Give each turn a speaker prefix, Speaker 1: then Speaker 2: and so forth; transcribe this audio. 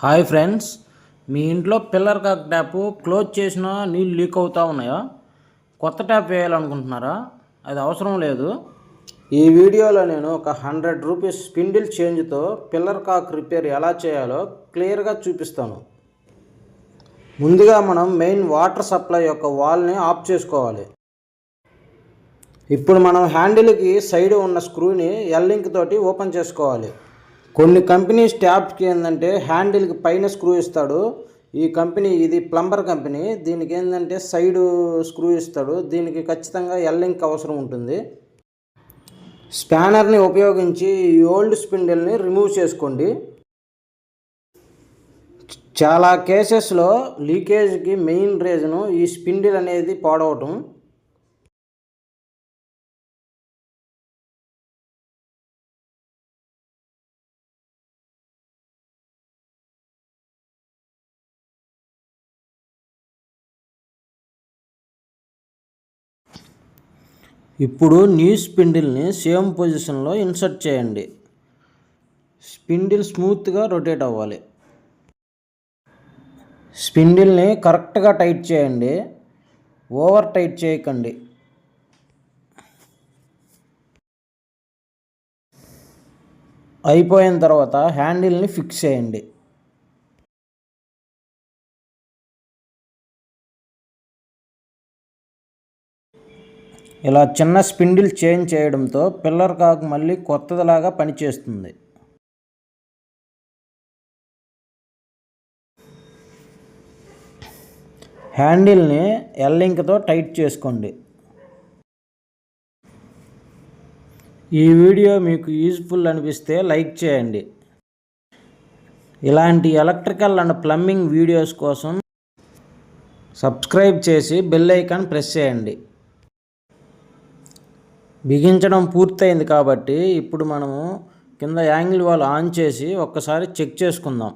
Speaker 1: Hi friends, మీ ఇంట్లో pillar కాక్ tap close చేసినా నీళ్ళు లీక్ అవుతూ ఉన్నాయా? కొత్త ట్యాప్ వేయాలనుకుంటున్నారా? అది అవసరం లేదు. ఈ వీడియోలో నేను ఒక 100 రూపీస్ స్పిండిల్ చేంజ్తో పిల్లర్ కాక్ రిపేర్ ఎలా చేయాలో క్లియర్గా చూపిస్తాను. ముందుగా మనం మెయిన్ వాటర్ సప్లై యొక్క వాల్ని ఆఫ్ చేసుకోవాలి. ఇప్పుడు మనం హ్యాండిల్కి సైడ్ ఉన్న స్క్రూని ఎల్లింక్ తోటి ఓపెన్ చేసుకోవాలి. కొన్ని కంపెనీస్ ట్యాప్కి ఏంటంటే హ్యాండిల్కి పైన స్క్రూ ఇస్తాడు. ఈ కంపెనీ ఇది ప్లంబర్ కంపెనీ. దీనికి ఏంటంటే సైడు స్క్రూ ఇస్తాడు. దీనికి ఖచ్చితంగా ఎల్లింక్ అవసరం ఉంటుంది. స్పానర్ని ఉపయోగించి ఈ ఓల్డ్ స్పిండిల్ని రిమూవ్ చేసుకోండి. చాలా కేసెస్లో లీకేజ్కి మెయిన్ రీజను ఈ స్పిండిల్ అనేది పాడవటం. ఇప్పుడు న్యూ స్పిండిల్ని సేమ్ పొజిషన్లో ఇన్సర్ట్ చేయండి. స్పిండిల్ స్మూత్గా రొటేట్ అవ్వాలి. స్పిండిల్ని కరెక్ట్గా టైట్ చేయండి, ఓవర్ టైట్ చేయకండి. అయిపోయిన తర్వాత హ్యాండిల్ని ఫిక్స్ చేయండి. ఇలా చిన్న స్పిండిల్ చేంజ్ చేయడంతో పిల్లర్ కాక్ మళ్ళీ కొత్తదిలాగా పనిచేస్తుంది. హ్యాండిల్ని ఎల్లింక్తో టైట్ చేసుకోండి. ఈ వీడియో మీకు యూజ్ఫుల్ అనిపిస్తే లైక్ చేయండి. ఇలాంటి ఎలక్ట్రికల్ అండ్ ప్లంబింగ్ వీడియోస్ కోసం సబ్స్క్రైబ్ చేసి బెల్ ఐకాన్ ప్రెస్ చేయండి. బిగించడం పూర్తయింది కాబట్టి ఇప్పుడు మనము కింద యాంగిల్ వాల్ ఆన్ చేసి ఒక్కసారి చెక్ చేసుకుందాం.